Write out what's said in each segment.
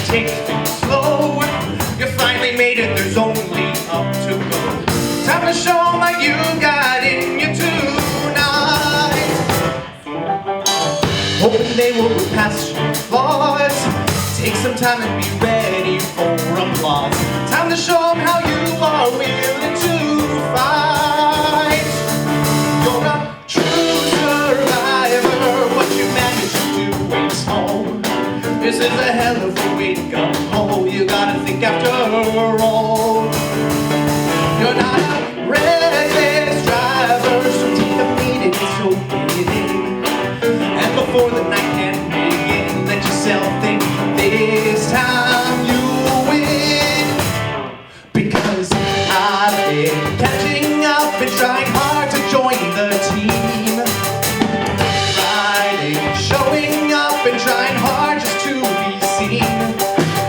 take things slow. You finally made it, there's only up to go. Time to show them what you got in you tonight. Hoping they will look past your flaws. Take some time and be ready for applause. Time to show them how you are willing to fight. You're a true survivor. What you managed to do waits home. This is a hell of a wake-up call. You gotta think after all. You're not a reckless driver, so take a beat, it's so beating. And before the night can begin, let yourself think this time you win. Because I've been catching up and trying hard to join the team. Riding, showing up and trying hard just to be seen.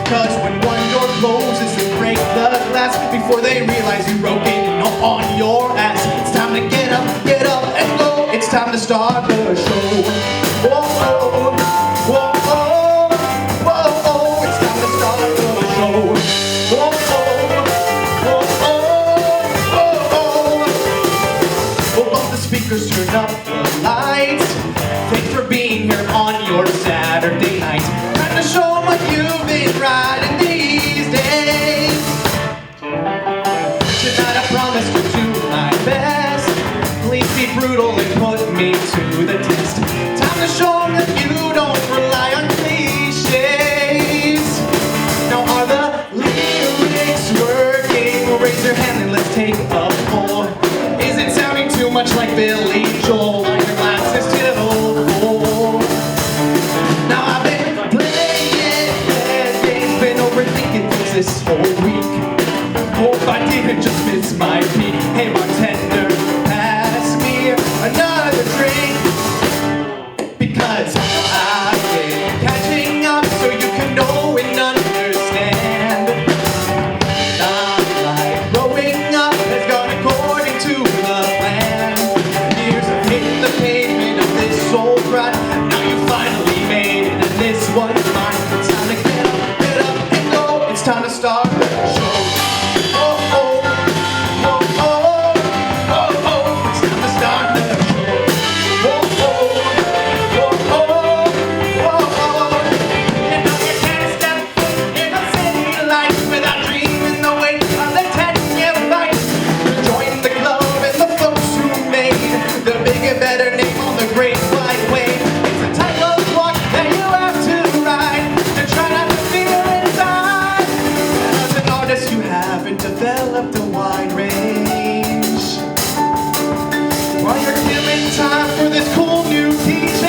Cause when one door closes, they break the glass before they realize you broke in on your ass. It's time to get up and go. It's time to start the show. Whoa, whoa, whoa, whoa, whoa, whoa. It's time to start the show. Whoa, whoa, whoa, whoa, whoa, whoa. We'll bump the speakers, turn up the lights. Thanks for being here on your Saturday night. Time to show them what you've been riding these days. Tonight I promise to do my best. Please be brutal and put me to the test. Time to show them that you don't rely on cliches. Now are the lyrics working? Raise your hand and let's take a poll. Is it sounding too much like Billy Joel? Are your glasses still full? Now I've been playing dead games, been overthinking things this whole week. Hope I didn't just miss my beat. Hey bartender, pass me another drink. Because I've been catching up so you can know and understand. Not like growing up has gone according to the plan. Years have hit the pavement of this old ride. Now you finally made it and this one's mine. It's time to get up and go. It's time to start the show. Developed a wide range. While you're killing time for this cool new DJ.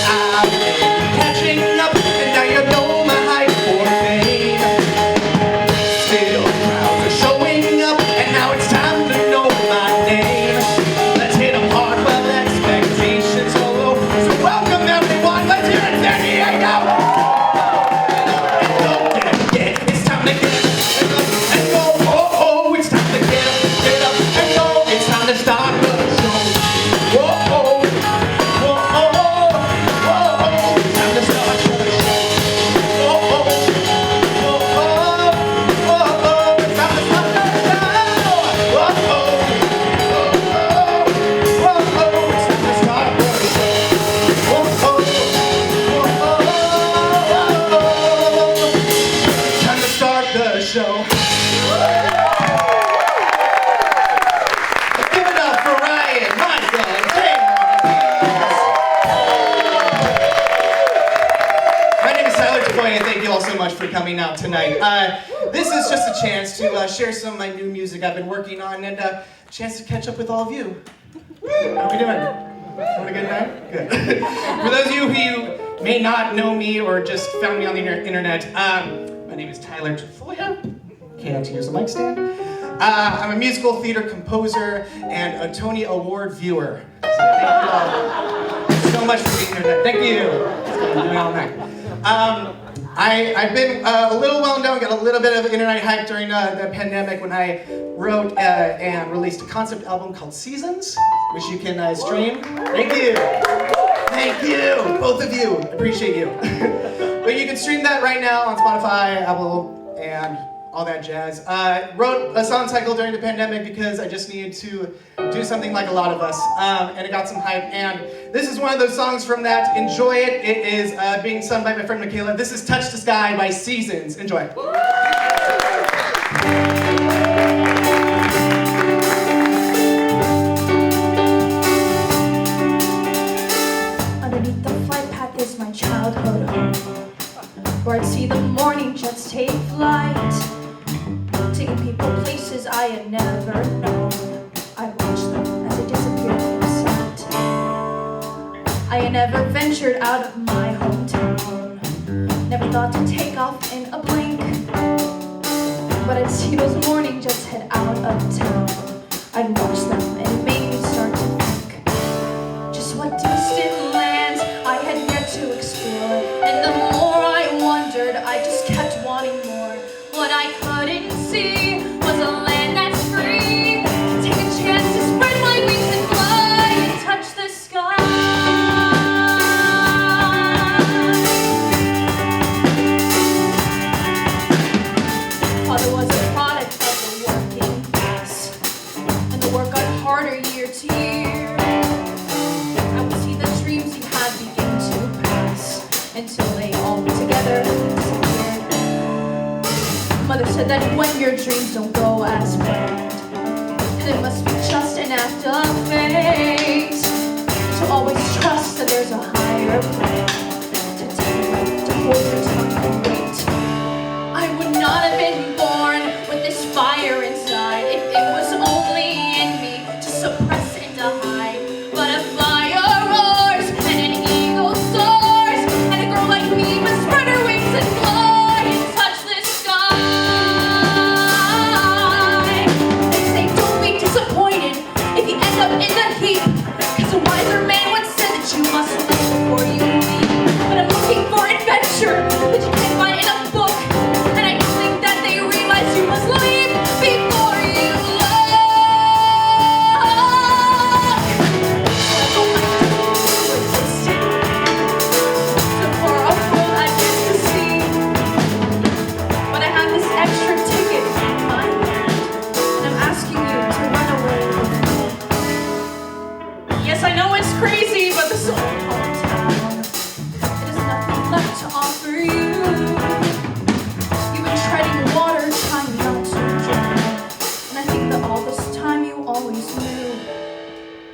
I've been catching up and now you know my hype for fame. Still crowds are showing up and now it's time to know my name. Let's hit them hard while expectations are low. So welcome everyone, let's hear it, San Diego! Thank you all so much for coming out tonight. This is just a chance to share some of my new music I've been working on and a chance to catch up with all of you. How are we doing? Having a good night? Good. For those of you who may not know me or just found me on the internet, my name is Tyler Tafolla. Can't actually use a mic stand. I'm a musical theater composer and a Tony Award viewer. So thank you all so much for being here tonight. Thank you. It's been all night. I've been a little well known, got a little bit of internet hype during the pandemic when I wrote and released a concept album called Seasons, which you can stream. Thank you. Thank you. both of you. Appreciate you. But you can stream that right now on Spotify, Apple, and all that jazz. Wrote a song cycle during the pandemic because I just needed to do something like a lot of us, and it got some hype. And this is one of those songs from that. Enjoy it. It is being sung by my friend Michaela. This is Touch the Sky by Seasons. Enjoy. Underneath the flight path is my childhood home, where I'd see the morning jets take flight, taking people places I had never known. I'd watch them as they disappeared from sight. I had never ventured out of my hometown, never thought to take off in a blink, but I'd see those morning jets head out of town. I'd watch them and it made me start to think just what distant lands I had yet to explore. And the more I wondered, I just kept wanting more. What I couldn't see was a land that's free. Take a chance to spread my wings and fly and touch the sky. Father was a product of the working class, and the work got harder year to year. I would see the dreams he had begin to pass until they all together disappeared. Mother said that when your dreams don't go as planned, and it must be just an act of fate, to always trust that there's a higher plan, to take, to hold your tongue and wait. I would not have been born with this fire inside if it was only in me to suppress and to hide. But a fire roars and an eagle soars, and a girl like me must spread her wings and fly and touch the sky. They say don't be disappointed if you end up in the heap, 'cause a wiser man once said that you must live before you leave. But I'm looking for adventure that you can't find in a book, and I don't think that they realize you must leave before you look. So far off road I get to see, but I have this extra ticket in my hand, and I'm asking you to run away with me. Yes, I know it's crazy, but this old hometown, it has nothing left to offer you. You've been treading water, trying not to drown, and I think that all this time you always knew.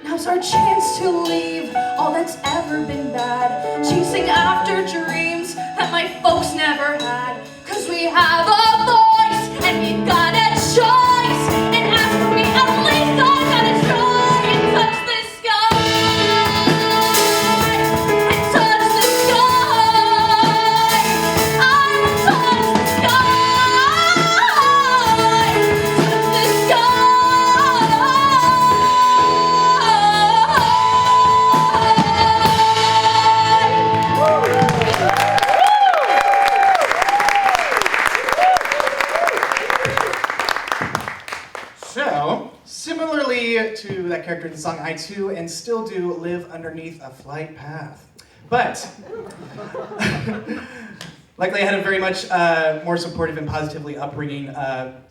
Now's our chance to leave all that's ever been bad, chasing after dreams that my folks never had. 'Cause we have a voice and we've got a choice, and as for me, at least I gotta try and touch the sky, and touch the sky. I will touch the sky, touch the So, similarly to that character in the song, I too and still do live underneath a flight path. But, luckily I had a very much more supportive and positively upbringing,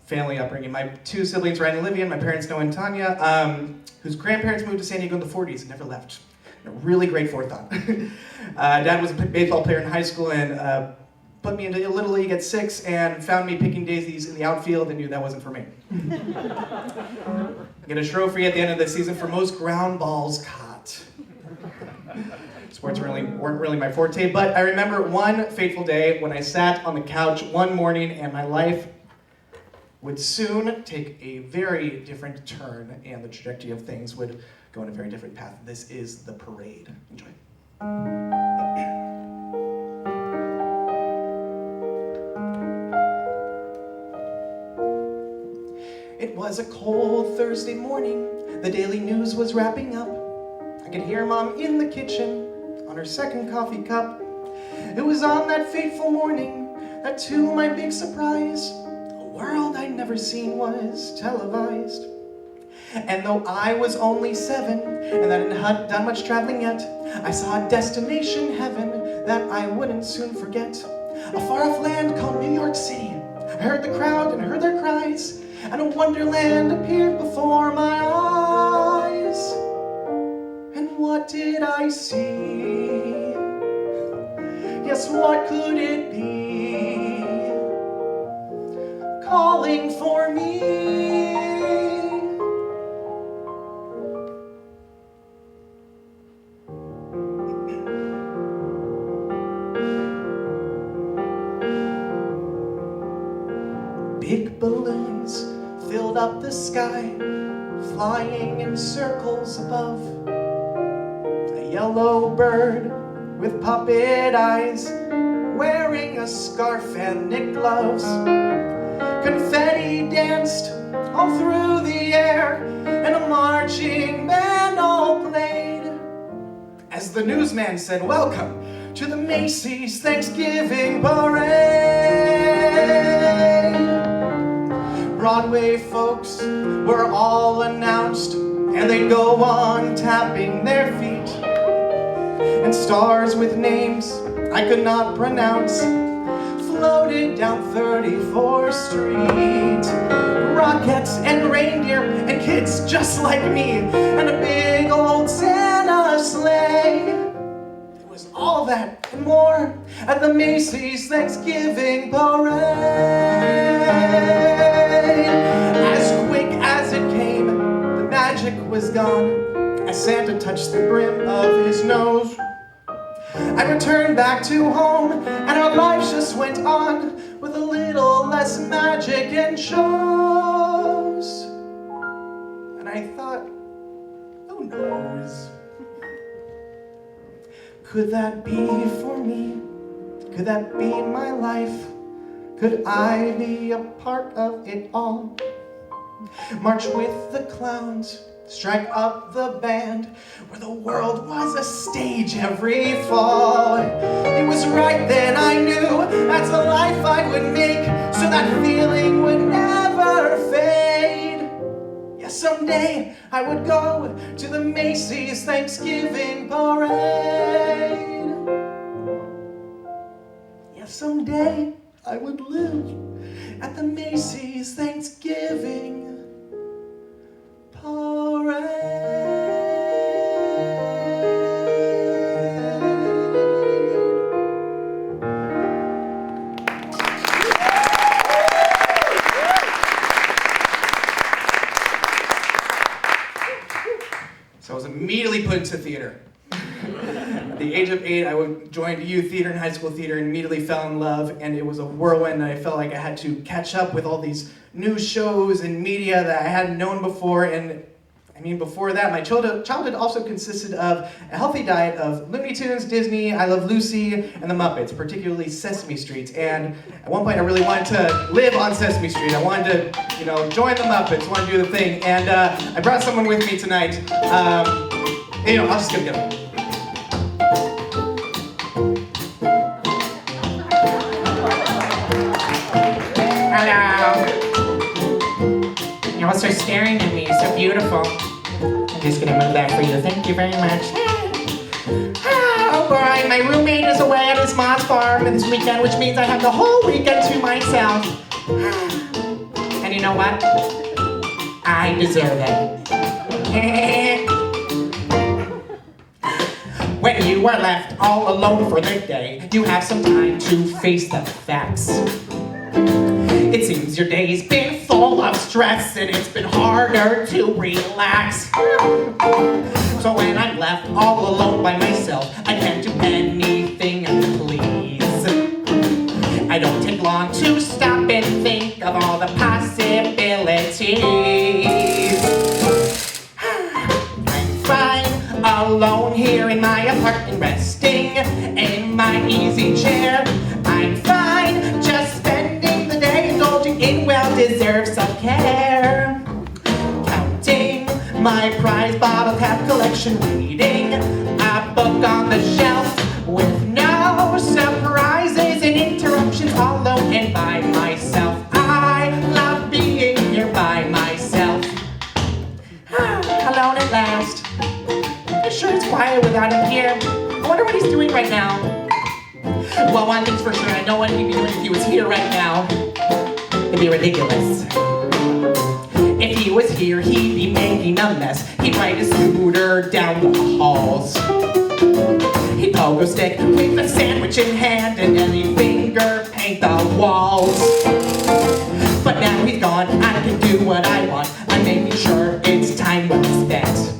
family upbringing. My two siblings, Ryan and Olivia, and my parents, Noah and Tanya, whose grandparents moved to San Diego in the 40s and never left. A really great forethought. Dad was a baseball player in high school and put me into Little League at 6 and found me picking daisies in the outfield and knew that wasn't for me. I get a trophy at the end of the season for most ground balls caught. Sports weren't really my forte, but I remember one fateful day when I sat on the couch one morning and my life would soon take a very different turn and the trajectory of things would go in a very different path. This is The Parade. Enjoy. It was a cold Thursday morning. The daily news was wrapping up. I could hear Mom in the kitchen on her second coffee cup. It was on that fateful morning that, to my big surprise, a world I'd never seen was televised. And though I was only 7, and I hadn't done much traveling yet, I saw a destination heaven that I wouldn't soon forget. A far-off land called New York City. I heard the crowd and heard their cries, and a wonderland appeared before my eyes. And what did I see? Yes, what could it be? Calling for me. Big balloons filled up the sky, flying in circles above. A yellow bird with puppet eyes, wearing a scarf and knit gloves. Confetti danced all through the air, and a marching band all played. As the newsman said, "Welcome to the Macy's Thanksgiving Parade." Broadway folks were all announced, and they'd go on tapping their feet. And stars with names I could not pronounce floated down 34th Street. Rockets and reindeer and kids just like me, and a big old Santa sleigh. It was all that and more at the Macy's Thanksgiving Parade. As quick as it came, the magic was gone, as Santa touched the brim of his nose. I returned back to home, and our lives just went on with a little less magic and shows. And I thought, who knows? Could that be for me? Could that be my life? Could I be a part of it all? March with the clowns, strike up the band, where the world was a stage every fall. It was right then I knew that's the life I would make, so that feeling would never fade. Yes, someday I would go to the Macy's Thanksgiving Parade. Yes, someday I would live at the Macy's Thanksgiving So I was immediately put into theater. At the age of 8, I joined youth theater and high school theater and immediately fell in love, and it was a whirlwind, and I felt like I had to catch up with all these new shows and media that I hadn't known before. And I mean, before that, my childhood also consisted of a healthy diet of Looney Tunes, Disney, I Love Lucy, and the Muppets, particularly Sesame Street. And at one point, I really wanted to live on Sesame Street. I wanted to, join the Muppets, wanted to do the thing. And I brought someone with me tonight. I'll just give it. Hello. Y'all are staring at me, so beautiful. I'm just gonna move that for you. Thank you very much. Oh boy, my roommate is away at his mom's farm this weekend, which means I have the whole weekend to myself. And you know what? I deserve it. When you are left all alone for the day, you have some time to face the facts. It seems your day's been full of stress and it's been harder to relax. So when I'm left all alone by myself, I can't do anything I please. I don't take long to stop and think of all the possibilities. I'm fine alone here in my apartment, resting in my easy chair. I'm fine just spending the day indulging in well-deserved self-care. Counting my prize bottle cap collection, reading a book on the shelf with no surprises and interruptions, all alone and by myself. I love being here by myself. he's doing right now? Well, one thing's for sure, I know what he'd be doing if he was here right now. It'd be ridiculous. If he was here, he'd be making a mess. He'd ride his scooter down the halls. He'd pogo stick with a sandwich in hand and any finger paint the walls. But now he's gone, I can do what I want. I'm making sure it's time well spent.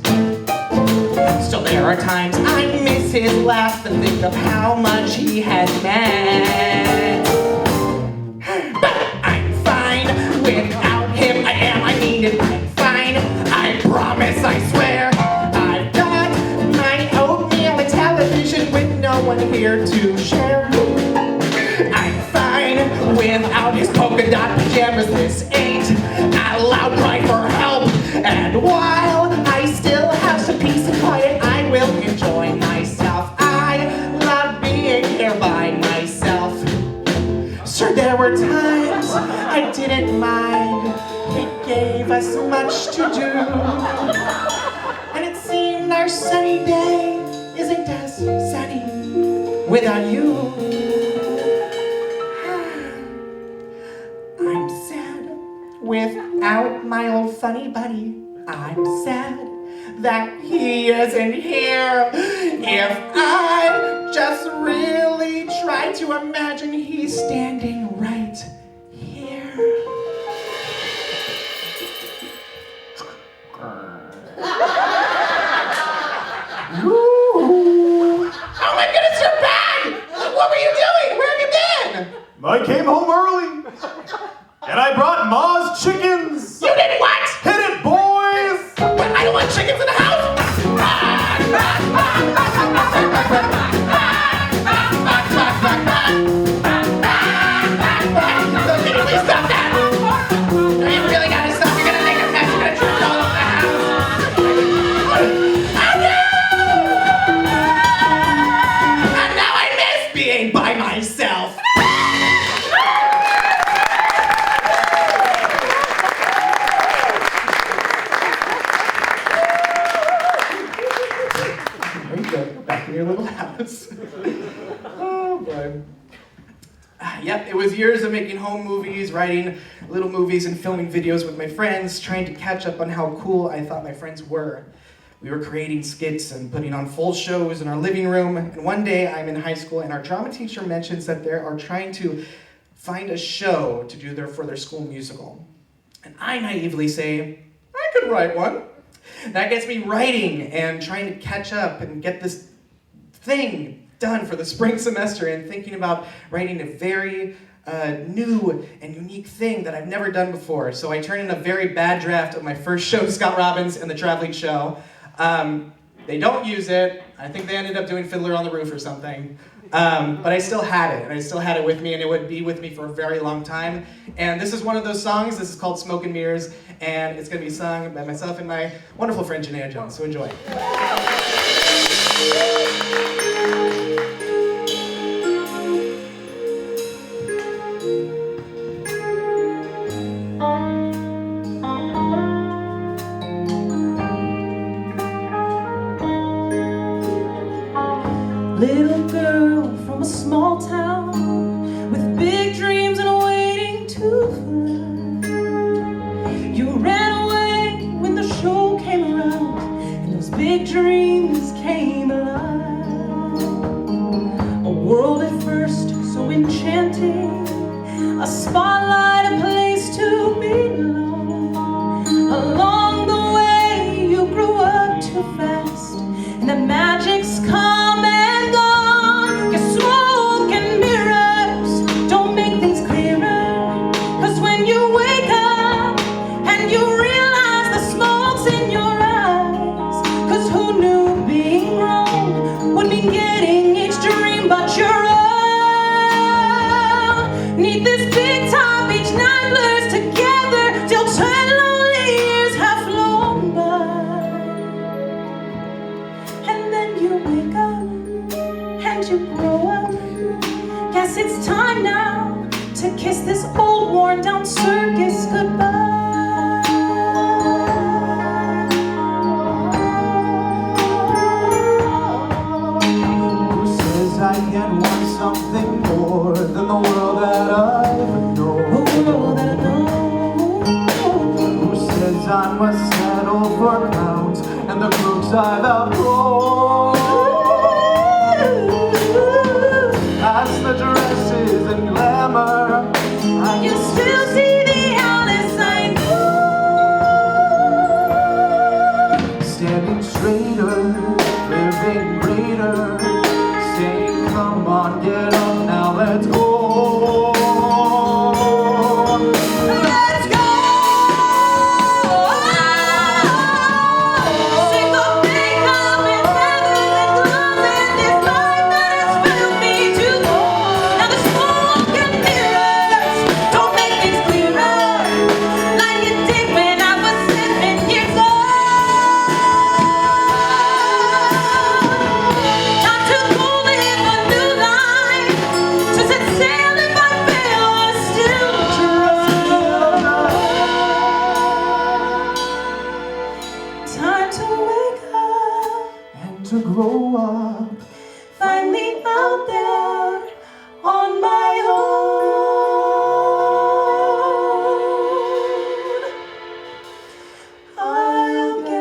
So there are times I miss his laugh and think of how much he has meant. But I'm fine without him, I mean it, I'm fine. I promise, I swear. I've got my oatmeal and television with no one here to share. I'm fine without his polka dot pajamas. This ain't a loud cry for help. And while I still have some peace and quiet, I will enjoy myself. I love being here by myself. Sure, there were times I didn't mind. It gave us much to do. And it seemed our sunny day isn't as sunny without you. I'm sad without my old funny buddy. I'm sad that he isn't here. If I just really try to imagine he's standing right here. Ooh. Oh my goodness, you're back! What were you doing? Where have you been? I came home early, and I brought Ma's chickens. You did what? Hit it, boys! But I don't want chickens in the house! Can you please stop that? No, you really gotta stop. You're gonna make a mess. You're gonna trip all over the house. Oh no! And now I miss being by myself. There you go. Back in your little house. Oh boy. Yep, it was years of making home movies, writing little movies and filming videos with my friends, trying to catch up on how cool I thought my friends were. We were creating skits and putting on full shows in our living room, and one day I'm in high school and our drama teacher mentions that they are trying to find a show to do for their school musical. And I naively say, I could write one. That gets me writing and trying to catch up and get this thing done for the spring semester and thinking about writing a very new and unique thing that I've never done before. So I turned in a very bad draft of my first show, Scott Robbins and the Traveling Show. They don't use it. I think they ended up doing Fiddler on the Roof or something. But I still had it, and I still had it with me, and it would be with me for a very long time. And this is one of those songs. This is called Smoke and Mirrors, and it's going to be sung by myself and my wonderful friend Janaea Jones. So enjoy. Little girl from a small town with big dreams and waiting to fly. You ran away when the show came around and those big dreams came alive. A world at first so enchanting, a spotlight, a place to belong. Along the way you grew up too fast and the magic's come and gone. Your smoke and mirrors don't make things clearer, 'cause when you wake up and you realize the smoke's in your eyes, 'cause who knew being wrong would mean getting each dream but your own. Need this big top, each night blurs together till 10 lonely years have flown by. And then you wake up and you grow up. Guess it's time now to kiss this old worn down circus goodbye. can't want something more than the world that I've known. Who says I must settle for clowns and the crooks I've outgrown? Past the dresses and glamour, I You can still see the Alice I know. standing straighter, living greater, saying, come on, get up now, let's go. Let's go! Sing the makeup and feathers and gloves and this life that has filled me to go. Now the smoke and mirrors don't make things clearer, like it did when I was 7 years old. Not to go live a new life, to set sail if I fail, I still time to wake up, And to grow up, find me out there on my own. I'll get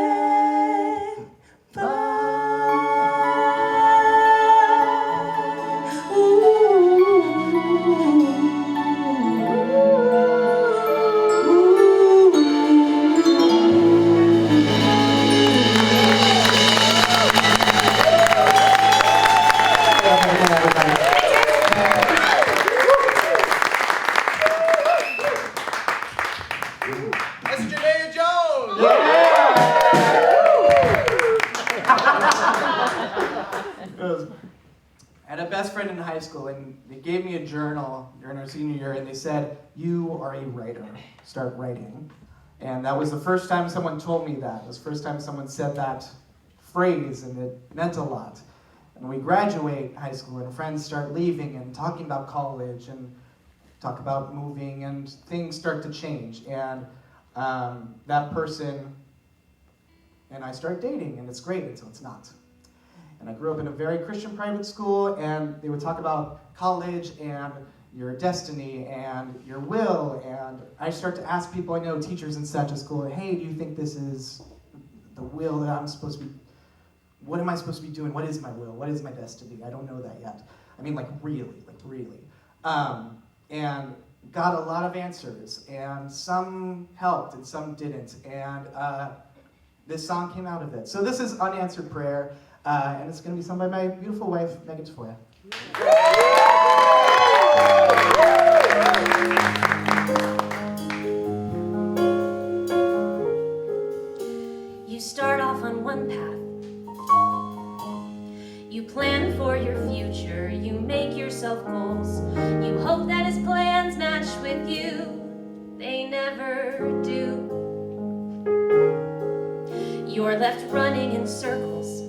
Mr. Mayor Jones! I had a best friend in high school, and they gave me a journal during our senior year, and they said, "You are a writer. Start writing." And that was the first time someone told me that. It was the first time someone said that phrase, and it meant a lot. And we graduate high school, and friends start leaving and talking about college, and talk about moving, and things start to change. And that person and I start dating, and it's great until it's not. And I grew up in a very Christian private school, and they would talk about college and your destiny and your will. And I start to ask people I know, teachers and such at school, hey, do you think this is the will that I'm supposed to be, what am I supposed to be doing? What is my will? What is my destiny? I don't know that yet. I mean, like really. And got a lot of answers, and some helped and some didn't. And this song came out of it. So this is Unanswered Prayer. And it's going to be sung by my beautiful wife, Megan Tafolla. You start off on one path. You plan for your future. You make yourself goals. You hope that his plans match with you. They never do. You're left running in circles.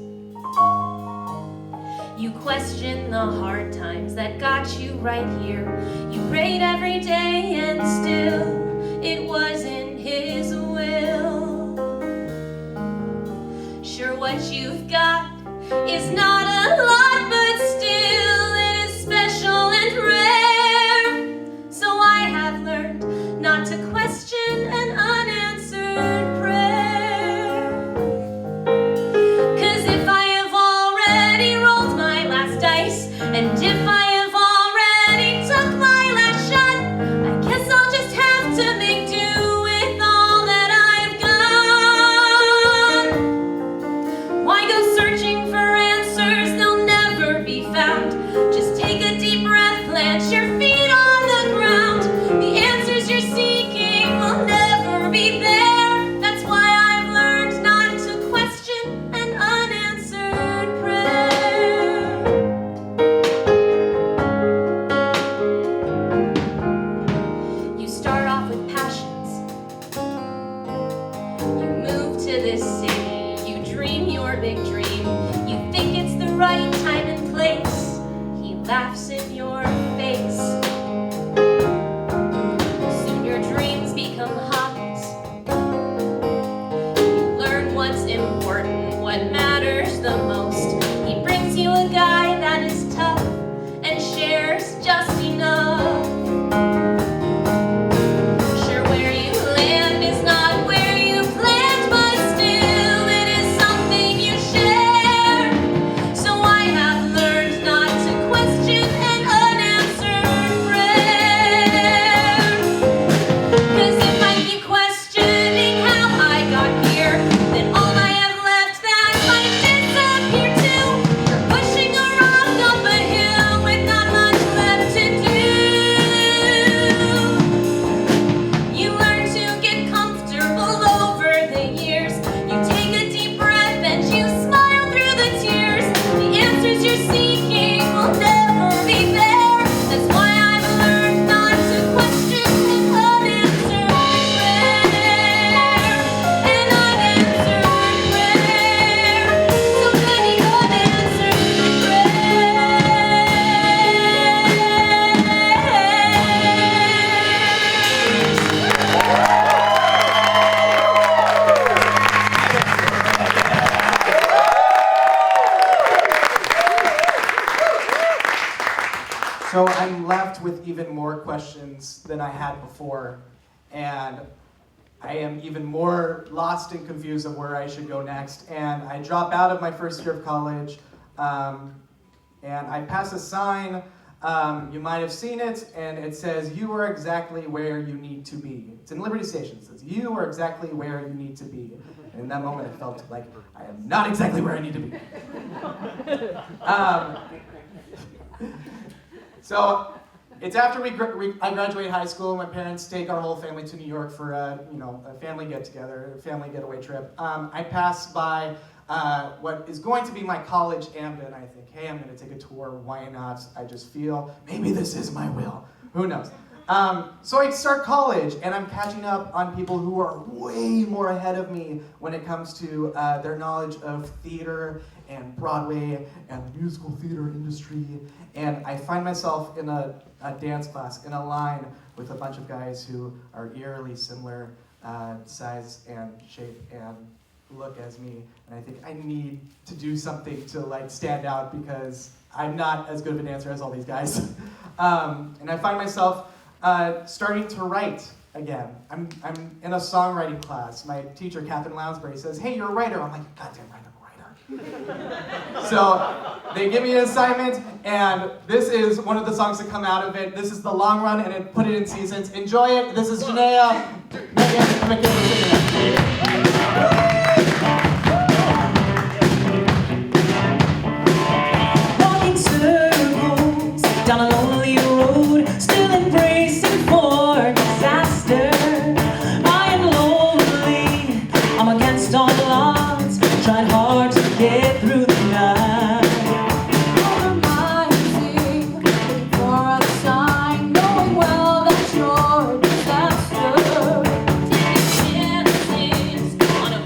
You question the hard times that got you right here. You prayed every day and still it wasn't his will. Sure, what you've got is not a lot, but still it is special and rare. So I have learned not to question an unanswered prayer. 'Cause if I have already rolled my last dice, and if I have already took my last shot, I guess I'll just have to make do with all that I've got. Why go searching for answers? They'll never be found. Just take a deep breath, plant your feet on the ground. The answers you're seeking will never be there. That's why I've learned not to question an unanswered prayer. You start off with passions. You move to this city. You dream your big dream. You think it's the right time and place. He laughs in your face. Soon your dreams become hobbies. You learn what's important, what matters the most. He brings you a guy that is tough So I'm left with even more questions than I had before, and I am even more lost and confused of where I should go next. And I drop out of my first year of college, and I pass a sign. You might have seen it, and it says, "You are exactly where you need to be." It's in Liberty Station. It says, "You are exactly where you need to be." And in that moment, I felt like I am not exactly where I need to be. So it's after I graduate high school. My parents take our whole family to New York for a family get-together, a family getaway trip. I pass by what is going to be my college ambit, and I think, hey, I'm going to take a tour. Why not? I just feel maybe this is my will. Who knows? So I start college, and I'm catching up on people who are way more ahead of me when it comes to their knowledge of theater and Broadway and the musical theater industry. And I find myself in a dance class in a line with a bunch of guys who are eerily similar size and shape and look as me. And I think I need to do something to stand out because I'm not as good of a dancer as all these guys. And I find myself starting to write again. I'm in a songwriting class. My teacher, Catherine Lounsbury, says, "Hey, you're a writer." I'm like, "Goddamn right, I'm a writer." So they give me an assignment, and this is one of the songs that come out of it. This is The Long Run, and it put it in seasons. Enjoy it. This is Janaea. Walking circles down a lonely road, still embracing for disaster. I am lonely, I'm against all odds, trying hard to get through the night. Organizing, waiting for a sign, knowing well that you're a disaster. Taking chances on a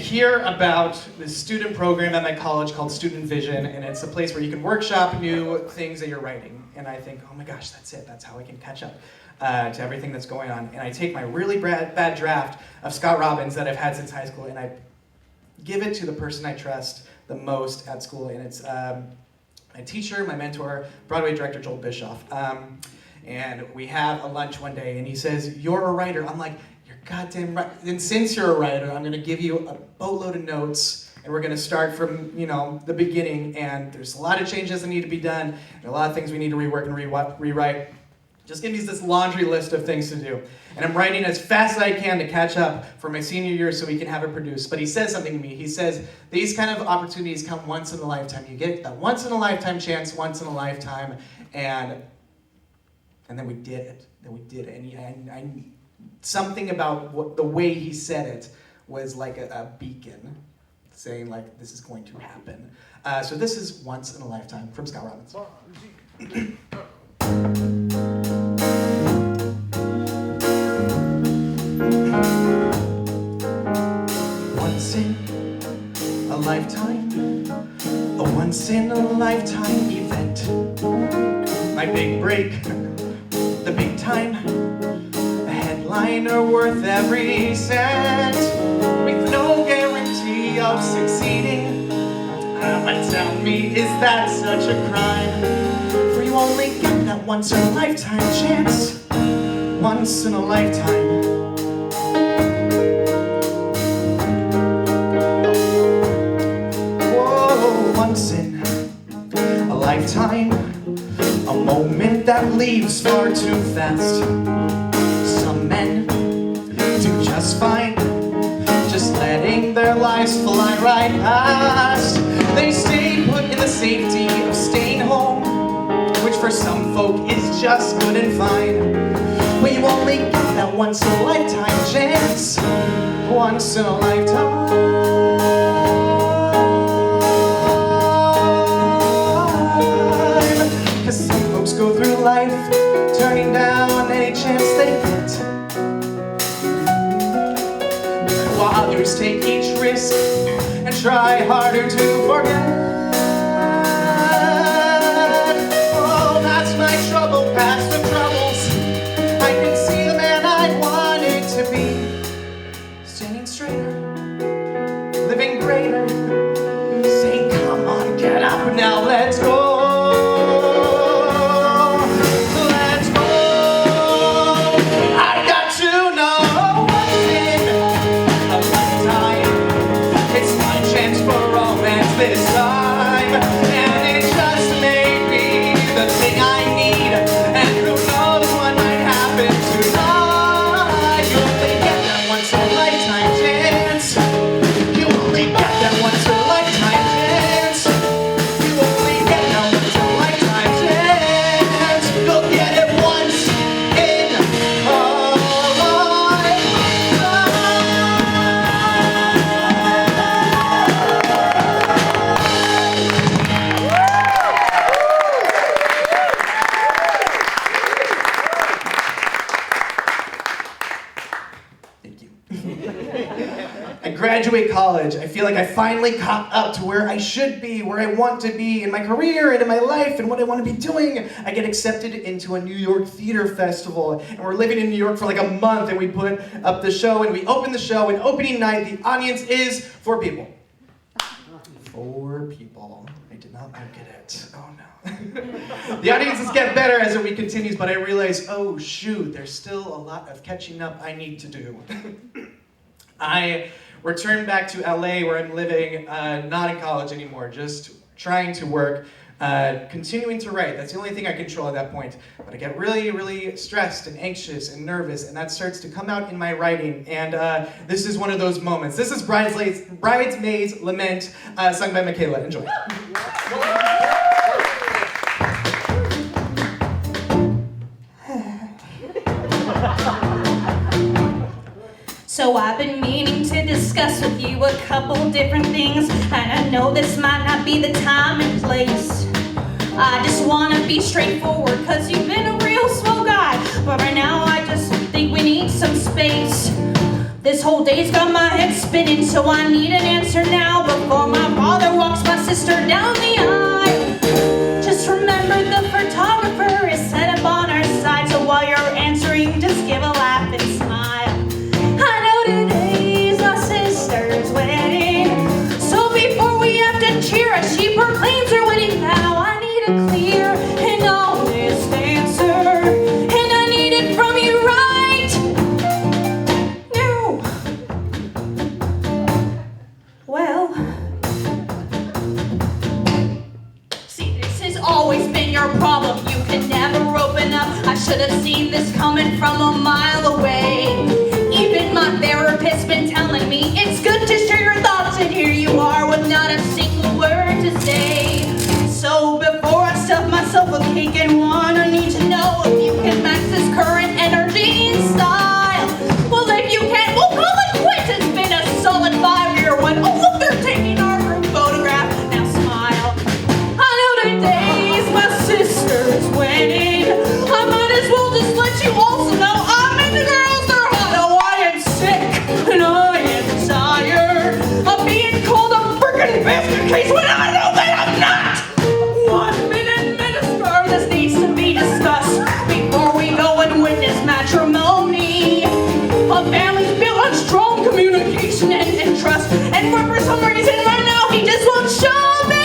hear about this student program at my college called Student Vision, and it's a place where you can workshop new things that you're writing. And I think, oh my gosh, that's it. That's how I can catch up to everything that's going on. And I take my really bad draft of Scott Robbins that I've had since high school, and I give it to the person I trust the most at school, and it's my teacher, my mentor, Broadway director Joel Bischoff. And we have a lunch one day, and he says, "You're a writer." I'm like, "You're goddamn right." And since you're a writer, I'm gonna give you a boatload of notes, and we're gonna start from, the beginning, and there's a lot of changes that need to be done, and a lot of things we need to rework and rewrite. Just give me this laundry list of things to do. And I'm writing as fast as I can to catch up for my senior year so we can have it produced. But he says something to me. He says, these kind of opportunities come once in a lifetime. You get that once in a lifetime chance, once in a lifetime. And then we did it. And something about the way he said it was like a beacon saying, like, this is going to happen. So this is Once in a Lifetime from Scott Robbins. Once in a lifetime, a once in a lifetime event. My big break, the big time, a headliner worth every cent, with no guarantee of succeeding. But tell me, is that such a crime? For you only get that once in a lifetime chance, once in a lifetime. Once in a lifetime, a moment that leaves far too fast. Some men do just fine, just letting their lives fly right past. They stay put in the safety of staying home, which for some folk is just good and fine. But you only get that once in a lifetime chance, once in a lifetime. Go through life, turning down any chance they get, while others take each risk and try harder to forget. Oh, that's my trouble, past the troubles. I can see the man I wanted to be, standing straighter, living greater, saying, come on, get up now, let's go. This time, and it just may be the thing I need, and who knows what might happen tonight. You only get that once in a lifetime chance. You only get that once in a lifetime chance. You only get that once in a lifetime chance. You'll get it once in a lifetime. I graduate college. I feel like I finally caught up to where I should be, where I want to be in my career and in my life and what I want to be doing. I get accepted into a New York theater festival, and we're living in New York for like a month, and we put up the show, and we open the show, and opening night, the audience is 4 people. 4 people. I did not look at it. Oh no. The audiences get better as the week continues, but I realize, oh shoot, there's still a lot of catching up I need to do. I returned back to LA where I'm living, not in college anymore, just trying to work, continuing to write. That's the only thing I control at that point. But I get really, really stressed and anxious and nervous, and that starts to come out in my writing. And this is one of those moments. This is Bridesmaid's Lament, sung by Michaela. Enjoy. So I've been meaning to discuss with you a couple different things, and I know this might not be the time and place. I just want to be straightforward, cause you've been a real swell guy, but right now I just think we need some space. This whole day's got my head spinning, so I need an answer now before my father walks my sister down the aisle. Just remember the photographer is set up on our side, so while you're answering, just give a laugh and smile. I know today's my sister's wedding, so before we have to cheer as she proclaims her wedding vow, I need a clear and honest answer, and I need it from you right now. Well, see, this has always been your problem. You can never open up. I should have seen this coming from a mile away. Even my therapist's been telling me it's good to share your thoughts, and here you are with not a single word to say. So before I stuff myself with cake and wine, I need to know if you can match this current energy and style. Well, if you can, we'll call it quits. It's been a solid 5-year one. Oh, look, they're taking our group photograph. Now smile. I know today's my sister's wedding. I might as well just let you also know I'm into girls, they're hot. Oh, I am sick and I am tired of being called a freaking basket case when I know that I'm not. 1 minute, minister, this needs to be discussed before we go and witness matrimony. A family's built on strong communication and trust, and for some reason right now he just won't show me.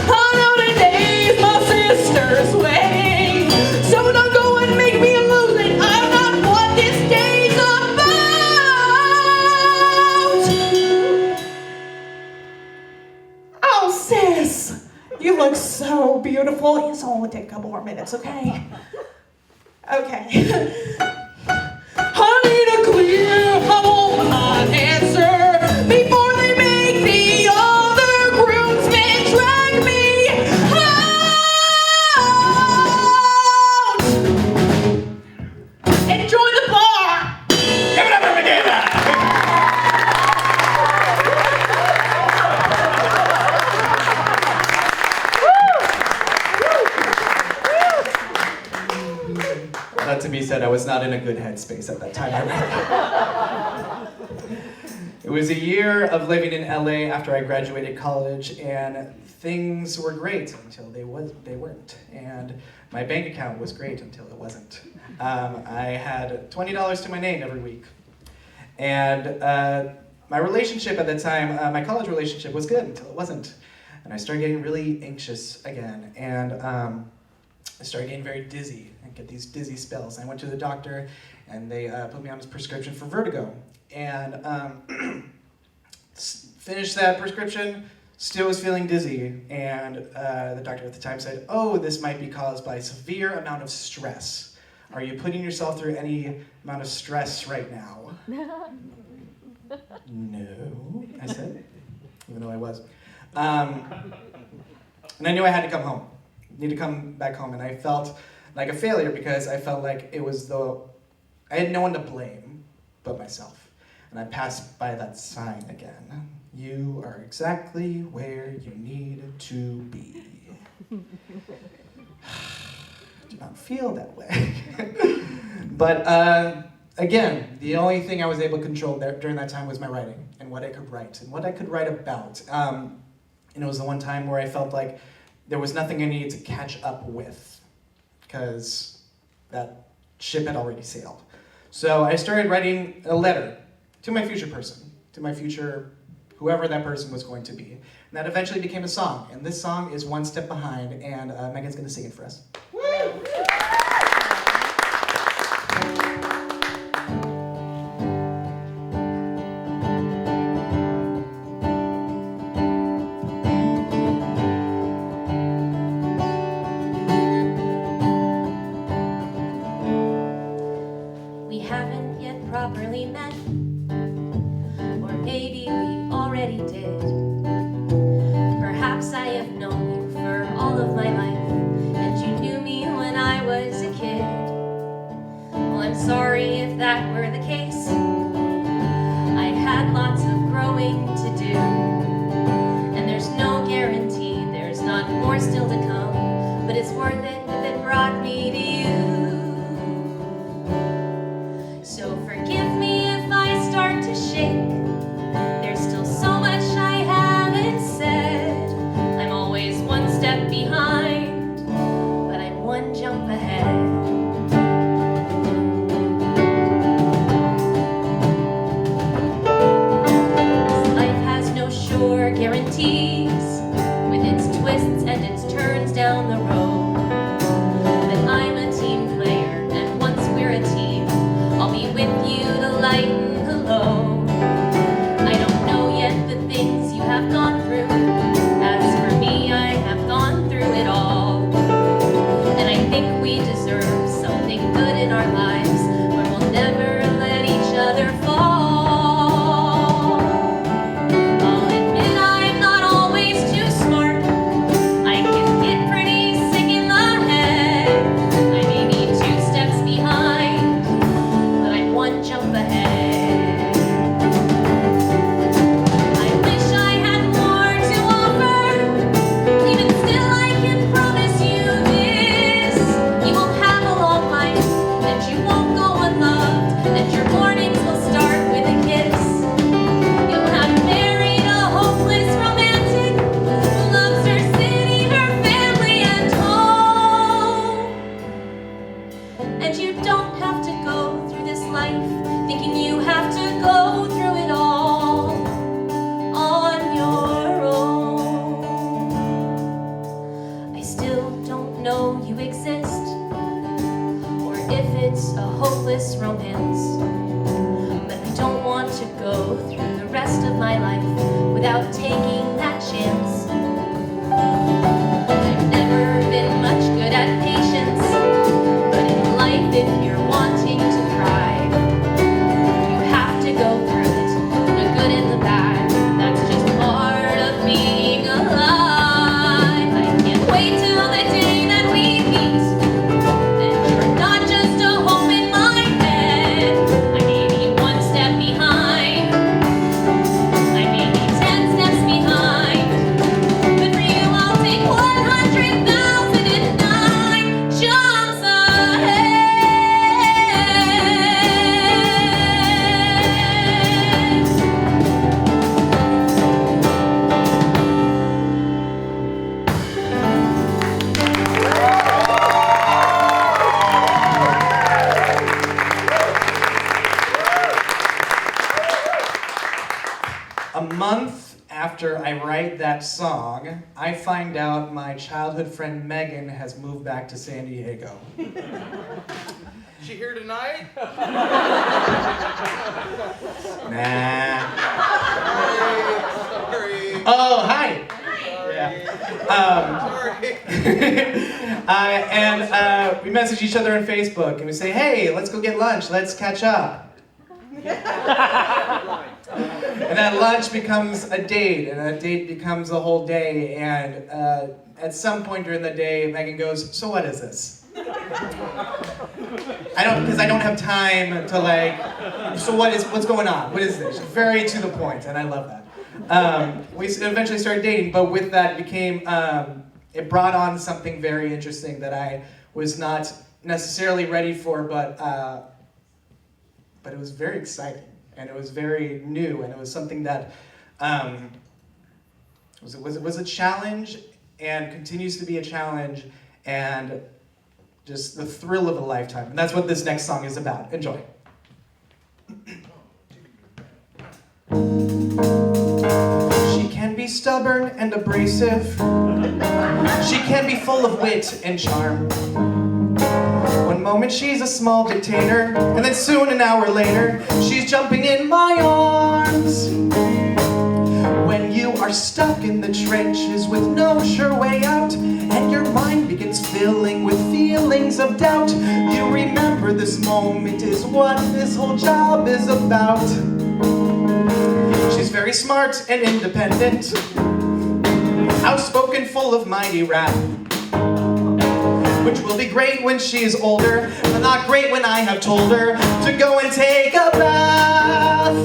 I know today's my sister's wedding, so don't go and make me lose it. I'm not what this day's about. Oh, sis, you look so beautiful. It's only take a couple more minutes, okay? Okay. I need a clear, hard answer before they make the other groomsmen drag me out. Enjoy the bar. Give it up for Medina! That to be said, I was not in a good headspace at that time. It was a year of living in LA after I graduated college, and things were great until they weren't. And my bank account was great until it wasn't. I had $20 to my name every week. And my relationship at that time, my college relationship was good until it wasn't. And I started getting really anxious again. And I started getting very dizzy and get these dizzy spells. I went to the doctor and they put me on this prescription for vertigo. And finished that prescription, still was feeling dizzy. And the doctor at the time said, oh, this might be caused by a severe amount of stress. Are you putting yourself through any amount of stress right now? No, I said, even though I was. And I knew I had to come home. Need to come back home, and I felt like a failure because I felt like it was I had no one to blame but myself. And I passed by that sign again. You are exactly where you need to be. Do not feel that way. But again, the only thing I was able to control during that time was my writing and what I could write and what I could write about. And it was the one time where I felt like there was nothing I needed to catch up with because that ship had already sailed. So I started writing a letter to my future person, to my future, whoever that person was going to be. And that eventually became a song. And this song is One Step Behind, and Megan's gonna sing it for us. We haven't yet properly met, or maybe we already did. Perhaps I have known you for all of my life, and you knew me know you exist, or if it's a hopeless romance. But I don't want to go through the rest of my life without taking that chance. I've never been much good at patience, but in life if you're wanting to thrive, you have to go through it, the good and the bad. That's just part of being alive. I can't wait till the day that we meet, and you're not just a hope in my head. I may be one step behind, I may be 10 steps behind, but for you I'll take 100,009 jumps ahead. A month after I write that song, I find out my childhood friend Megan has moved back to San Diego. She here tonight? Nah. Sorry. Oh, hi. And we message each other on Facebook and we say, hey, let's go get lunch, let's catch up. And that lunch becomes a date, and that date becomes a whole day, and at some point during the day, Megan goes, so what is this? Because I don't have time to like, so what's going on? What is this? Very to the point, and I love that. We eventually started dating, but with that it brought on something very interesting that I was not necessarily ready for, but it was very exciting, and it was very new, and it was something that was a challenge, and continues to be a challenge, and just the thrill of a lifetime. And that's what this next song is about. Enjoy. She can be stubborn and abrasive. She can be full of wit and charm. One moment she's a small dictator, and then soon an hour later, she's jumping in my arms. When you are stuck in the trenches with no sure way out, and your mind begins filling with feelings of doubt, you remember this moment is what this whole job is about. She's very smart and independent, outspoken, full of mighty wrath, which will be great when she's older, but not great when I have told her to go and take a bath.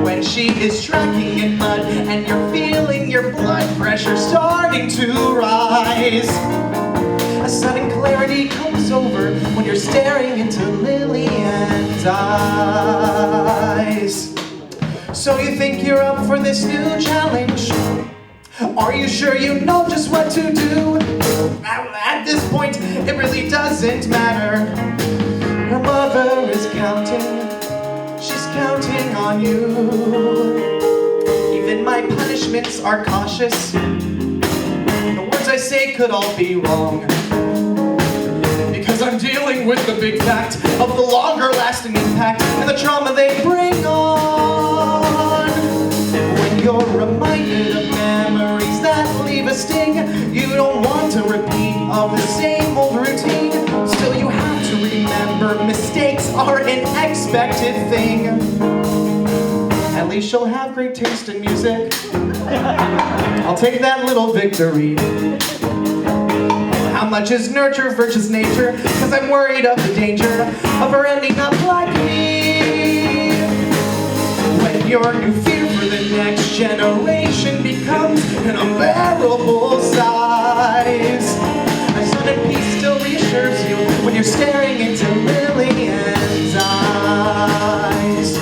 When she is tracking in mud and you're feeling your blood pressure starting to rise, a sudden clarity comes over when you're staring into Lillian's eyes. So you think you're up for this new challenge? Are you sure you know just what to do? At this point, it really doesn't matter. Your mother is counting. She's counting on you. Even my punishments are cautious. The words I say could all be wrong, because I'm dealing with the big fact of the longer lasting impact and the trauma they bring on. When you're reminded of memories that leave a sting, you don't want to repeat of the same old routine. Still you have to remember mistakes are an expected thing. At least you'll have great taste in music. I'll take that little victory. How much is nurture versus nature? Cause I'm worried of the danger of her ending up like me. When your new fear for the next generation becomes an unbearable size, a sudden peace still reassures you when you're staring into Lillian's eyes.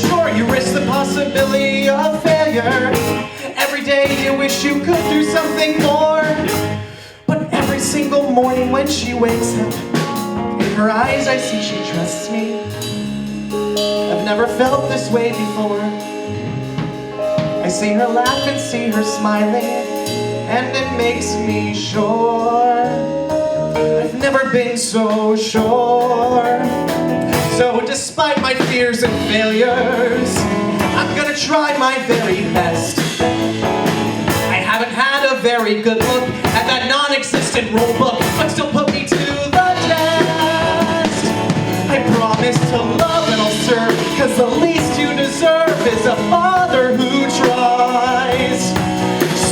Sure, you risk the possibility of failure. Every day you wish you could do something more. But every single morning when she wakes up, in her eyes I see she trusts me. I've never felt this way before. I see her laugh and see her smiling. and it makes me sure I've never been so sure. So despite my fears and failures, I'm gonna try my very best. I haven't had a very good look at that non-existent rule book, but still put me to the test. I promise to love and I'll serve, cause the least you deserve is a father who tries.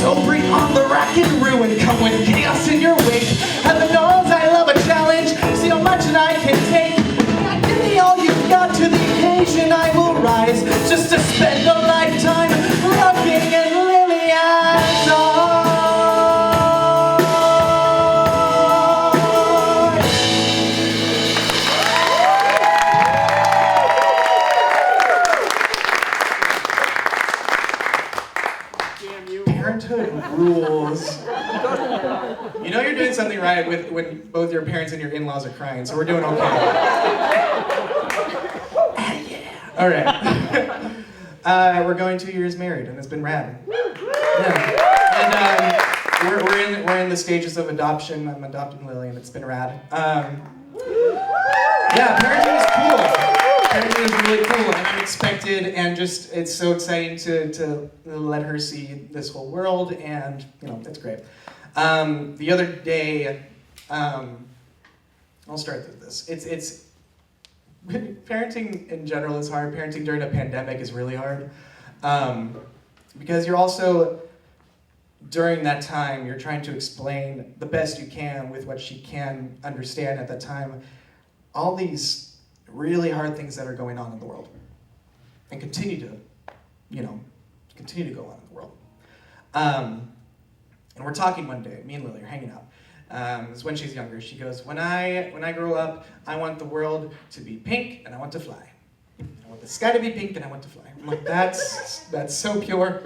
So bring on the rack and ruin, come with chaos in your wake. Heaven knows I love a challenge, see how much that I can take. Give me all you've got, to the occasion I will rise, just to spend a lifetime rocking and Lily and I. Parenthood rules. You know you're doing something right when both your parents and your in-laws are crying, so we're doing okay. Yeah. All right. We're going 2 years married, and it's been rad. Yeah. And we're in the stages of adoption. I'm adopting Lily, and it's been rad. Yeah, parenting is cool. Parenting is really cool and unexpected, and just it's so exciting to let her see this whole world, and it's great. The other day, I'll start with this. It's parenting in general is hard. Parenting during a pandemic is really hard, because you're also during that time you're trying to explain the best you can with what she can understand at that time all these really hard things that are going on in the world, and continue to go on in the world. And we're talking one day, me and Lily are hanging out. It's when she's younger. She goes, when I grow up, I want the world to be pink and I want to fly. I want the sky to be pink and I want to fly. I'm like, that's so pure.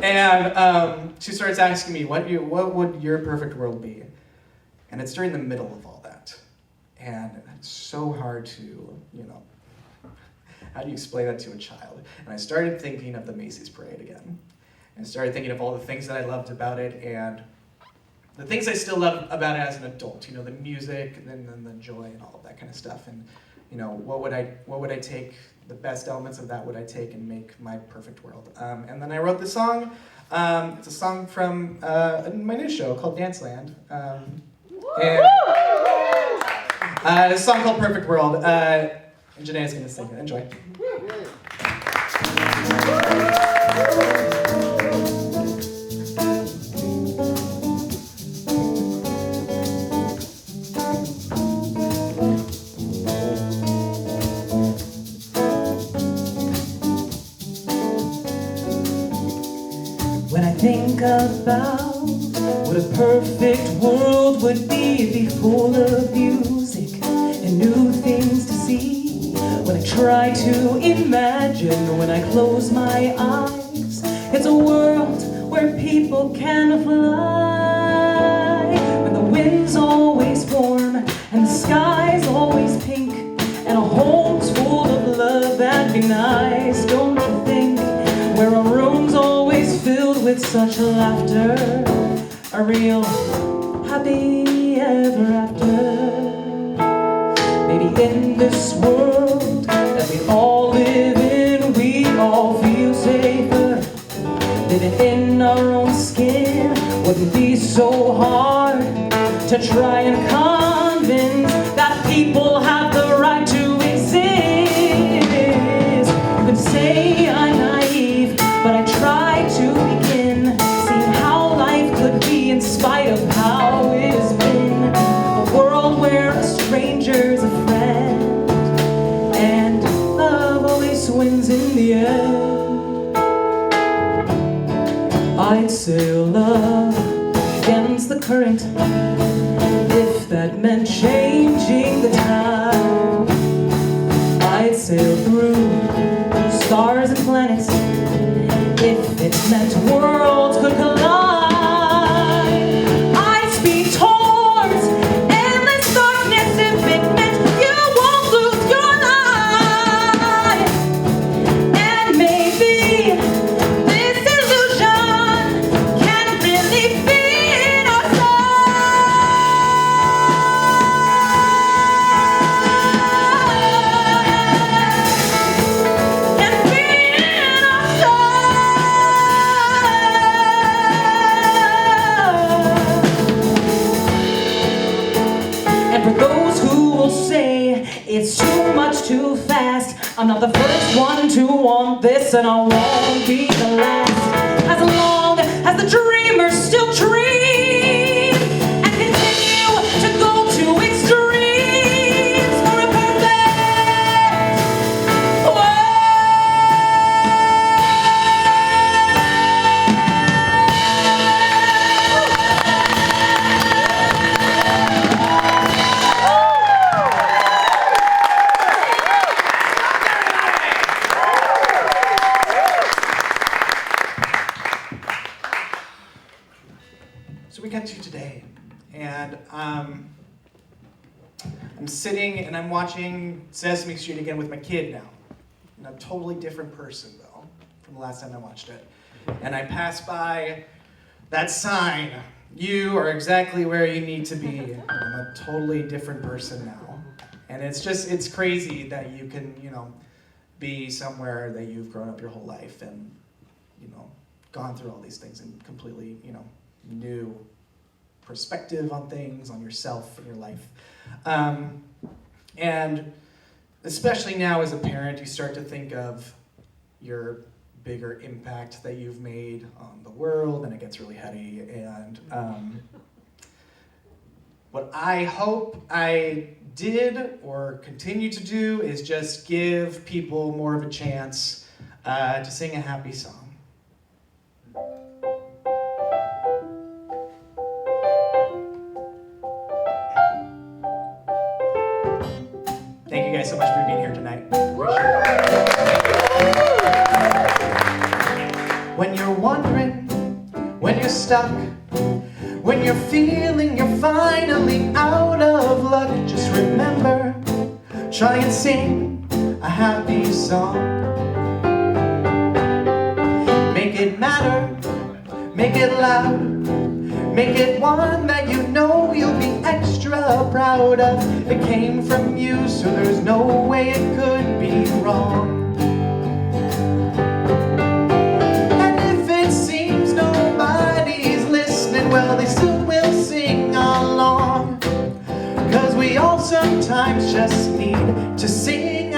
And she starts asking me, what would your perfect world be? And it's during the middle of all that. And it's so hard to, how do you explain that to a child? And I started thinking of the Macy's parade again. And started thinking of all the things that I loved about it, and the things I still love about it as an adult. The music, and then the joy, and all of that kind of stuff. And what would I take? The best elements of that would I take and make my perfect world? And then I wrote this song. It's a song from my new show called Danceland. And it's a song called Perfect World. And Janae's gonna sing it. Enjoy. When I think about what a perfect world would be, it'd be full of music and new things to see. When I try to imagine, when I close my eyes, it's a world where people can fly. When the wind's always warm and the sky's always pink, and a home's full of love, that'd be nice, don't you think? Where a room's always filled with such laughter, a real happy ever after. Maybe in this world that we all live in, we all feel safer. Living in our own skin wouldn't be so hard to try and convince that people have the right to exist. You can say I'm naive, but I try to begin seeing how life could be in spite of how it has been. A world where a stranger's a friend, and love always wins in the end. I'd sail love against the current if that meant changing the tide. I'd sail through stars and planets if it meant worlds could collide. I'd speak towards endless darkness if it meant you won't lose your life. And maybe this illusion can't really It's too much too fast. I'm not the first one to want this, and I won't be the last. As long as the dreamers still dream and continue to go to extremes for a perfect So we got to today, and I'm sitting and I'm watching Sesame Street again with my kid now. And I'm a totally different person, though, from the last time I watched it. And I pass by that sign, "You are exactly where you need to be." And I'm a totally different person now. And it's crazy that you can, be somewhere that you've grown up your whole life and, gone through all these things and completely, new perspective on things, on yourself and your life. And especially now as a parent, you start to think of your bigger impact that you've made on the world, and it gets really heady. And what I hope I did or continue to do is just give people more of a chance to sing a happy song. Thank you guys so much for being here tonight. When you're wondering, when you're stuck, when you're feeling you're finally out of luck, just remember, try and sing a happy song. Make it matter, make it loud, make it one that you know you'll be extra proud of. It came from you, so there's no way it could be wrong. And if it seems nobody's listening, well, they soon will sing along. 'Cause we all sometimes just need to sing